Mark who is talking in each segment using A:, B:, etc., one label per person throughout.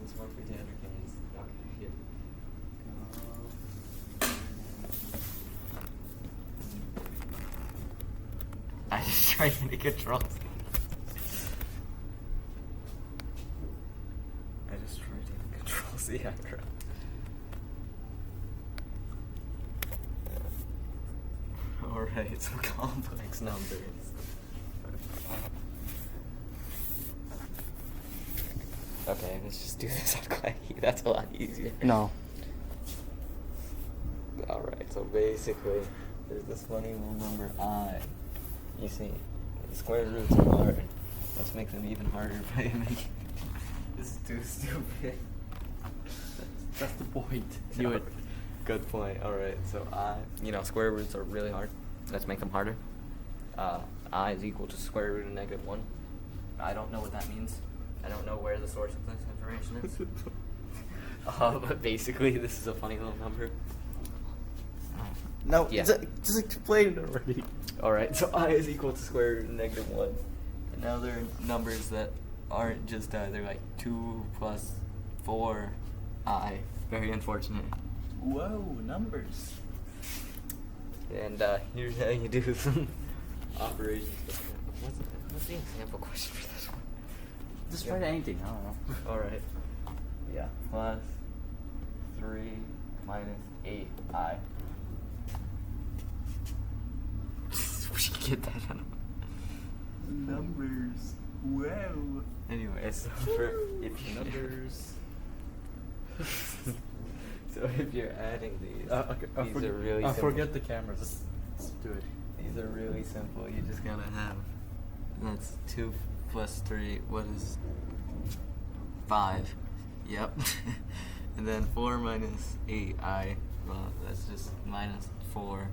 A: this one for Tanner? Okay, here. I just tried to control. I just tried to control the Algebra. Alright, some complex numbers. Okay, let's just do this on clay. That's a lot easier.
B: No.
A: Alright, so basically, there's this funny little number I. You see, the square roots are hard. Let's make them even harder by making. This is too stupid.
B: That's the point. Do it.
A: Good point. Alright, so square roots are really hard. Let's make them harder. I is equal to square root of -1. I don't know what that means. I don't know where the source of this information is. But basically, this is a funny little number.
B: No,
A: Yeah.
B: just explain it already.
A: Alright, so I is equal to square root of -1. And now there are numbers that aren't just they're like 2 plus 4i. Very unfortunate.
B: Whoa, numbers.
A: And here's how you do some operations. What's the example question for this one?
B: Just write anything, I don't know.
A: Alright. Yeah. Plus 3 minus 8i. We should get that on.
B: Numbers. Wow.
A: Anyway, so for if you
B: Numbers.
A: so if you're adding these,
B: Okay,
A: these are really simple.
B: forget the cameras. Let's do it.
A: These are really simple. You just gotta have. That's 2 plus 3. What is 5? Yep. And then 4 minus 8i. Well, that's just minus 4i.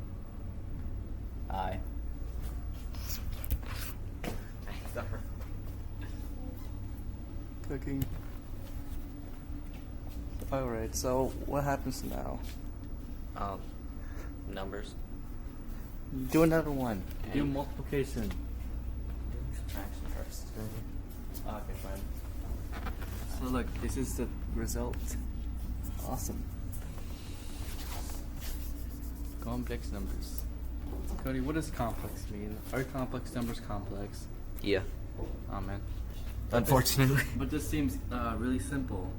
B: Cooking. Alright, so what happens now?
A: Numbers.
B: Do another one.
A: Okay.
B: Do multiplication.
A: Subtraction first. Okay, fine.
B: So look, this is the result. Awesome. Complex numbers. Cody, what does complex mean? Are complex numbers complex?
A: Yeah.
B: Oh man.
A: Unfortunately.
B: But this seems really simple.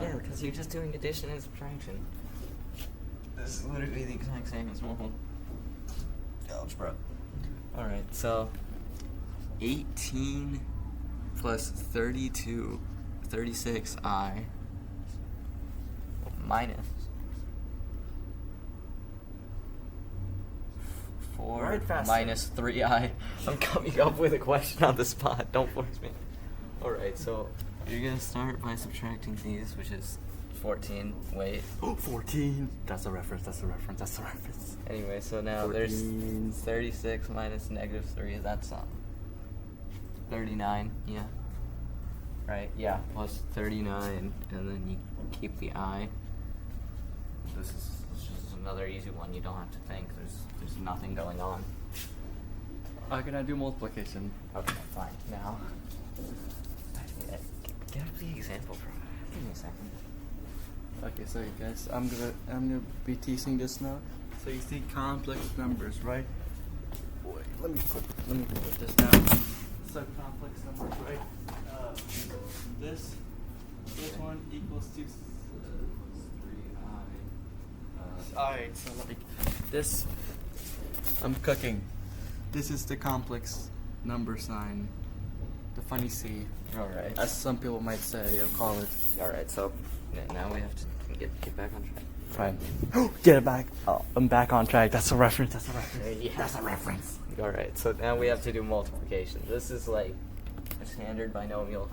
A: Yeah, because you're just doing addition and subtraction. This is literally the exact same as normal algebra. Alright, so 18 plus 32, 36i minus 4
B: Write faster.
A: minus 3i. I'm coming up with a question on the spot. Don't force me. Alright, so you're going to start by subtracting these, which is 14. Wait.
B: Oh, 14. That's a reference, that's a reference, that's a reference.
A: Anyway, so now
B: 14.
A: there's 36 minus -3. That's 39. Yeah. Right. Yeah. Plus 39, and then you keep the I. This is just another easy one. You don't have to think. There's nothing going on.
B: Can I do multiplication?
A: Okay. Fine. Now. Get up the example, bro. Give me a second.
B: Okay, so you guys, I'm gonna be teasing this now. So you see complex numbers, right? Wait, let me put this down. So complex numbers, right? This one equals to 3i. Alright, so like this, I'm cooking. This is the complex number sign, the funny C,
A: All right.
B: as some people might say or call it.
A: All right. So now we have to get back on track.
B: Fine. Get it back. Oh, I'm back on track. That's a reference. That's a reference.
A: Yeah.
B: That's a reference.
A: All right, so now we have to do multiplication. This is like a standard binomial.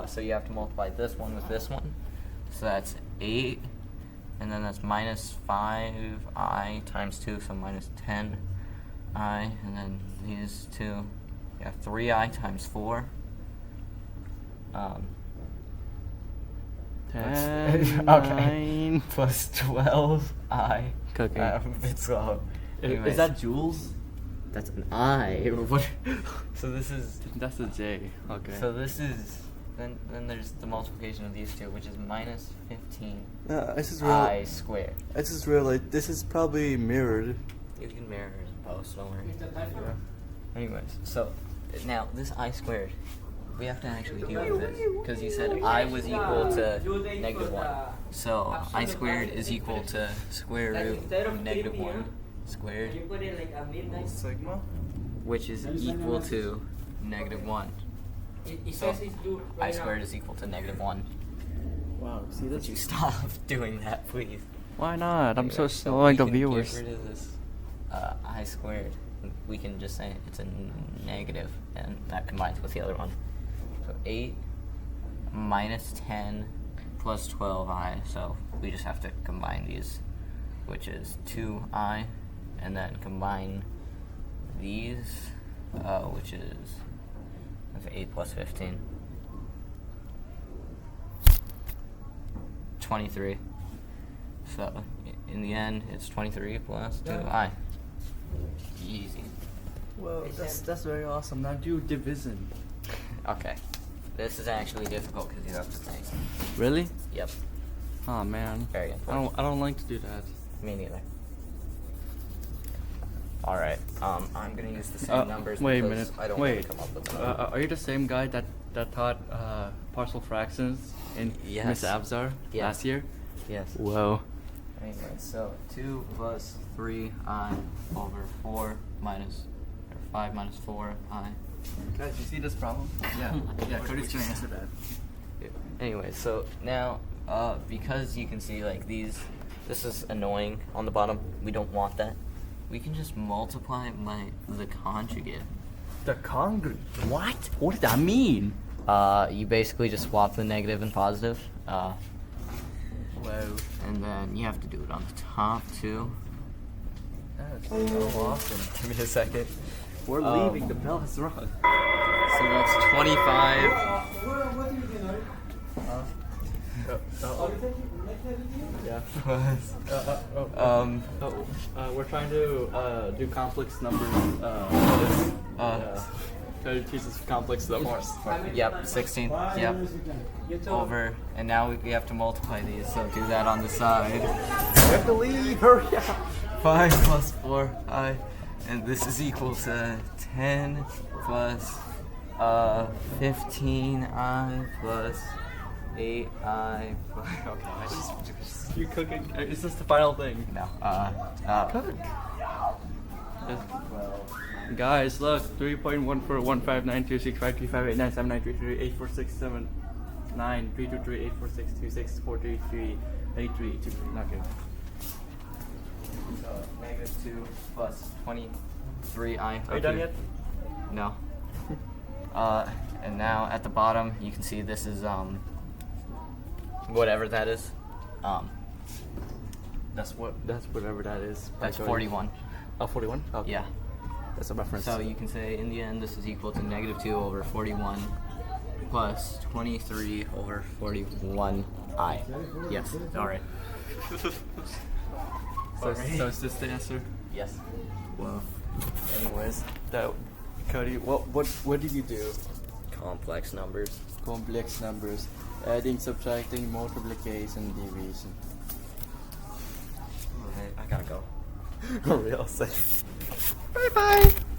A: So you have to multiply this one with this one. So that's 8, and then that's minus 5i times 2, so minus 10i, and then these two, yeah, 3i times 4.
B: 10,
A: Okay.
B: 9.
A: Plus 12i.
B: Cooking.
A: A bit slow. Anyways.
B: Is that joules?
A: That's an I. What? So this is.
B: That's a J. Okay.
A: So this is. Then there's the multiplication of these two, which is minus 15
B: this is
A: I squared.
B: This is real. Like, this is probably mirrored.
A: You can mirror it and post, don't worry. Anyways, so now this I squared, we have to actually deal with this because you said I was equal to negative 1. So I squared is equal to square root of negative 1 squared,
B: Sigma.
A: which is equal to negative 1. So I squared is equal to negative 1.
B: Wow. See
A: Would
B: this?
A: you stop doing that, please?
B: Why not? I'm so
A: Anyway,
B: slowing
A: we
B: the
A: can
B: viewers.
A: Get rid of this I squared. We can just say it's a negative, and that combines with the other one. So 8 minus 10 plus 12i. So we just have to combine these, which is 2i, and then combine these, which is 8 plus 15. 23. So in the end, it's 23 plus 2i. Easy.
B: Well, that's very awesome. Now do division.
A: Okay. This is actually difficult because you have to think.
B: Really?
A: Yep.
B: Oh man.
A: Very important.
B: I don't like to do that.
A: Me neither. Alright. I'm gonna use the same numbers
B: Wait a
A: because
B: minute.
A: I don't want to come up with the number.
B: Are you the same guy that taught partial fractions in
A: Yes.
B: Miss Abzar
A: Yes.
B: last year?
A: Yes.
B: Whoa.
A: Anyway, so 2 plus 3i over 4 minus, or 5 minus 4i.
B: Guys, you see this problem? Yeah. Yeah. Cody's gonna answer that.
A: Anyway, so now, because you can see like this is annoying on the bottom. We don't want that. We can just multiply by the conjugate.
B: The congruent. What? What does that mean?
A: You basically just swap the negative and positive.
B: Whoa.
A: And then you have to do it on the top too.
B: That's so awesome.
A: Give me a second.
B: We're leaving. The bell has rung.
A: So that's 25.
B: Yeah.
A: Um,
B: We're trying to do complex numbers. Cody teaches complex numbers.
A: Yep, 16. Yep. Over, and now we have to multiply these. So do that on the side.
B: We have to leave. Hurry up.
A: 5 plus 4i, and this is equal to 10 plus 15i plus 8i plus. Okay,
B: You cooking? Is this the final thing?
A: no.
B: Cook. Guys, look. 3.14159265358979338467 932384626433832. Not good.
A: So negative 2 plus 23i.
B: Are you done yet?
A: No. And now at the bottom you can see this is whatever that is.
B: That's whatever that is.
A: That's 41.
B: Oh, 41? Okay.
A: Yeah.
B: That's a reference.
A: So you can say in the end this is equal to negative 2 over 41 plus 23 over 41i. Yes. Alright.
B: So is this the answer?
A: Yes.
B: Wow. Anyways, Cody, what did you do?
A: Complex numbers.
B: Complex numbers, adding, subtracting, multiplication, division.
A: I gotta go.
B: Real safe.
A: Bye bye.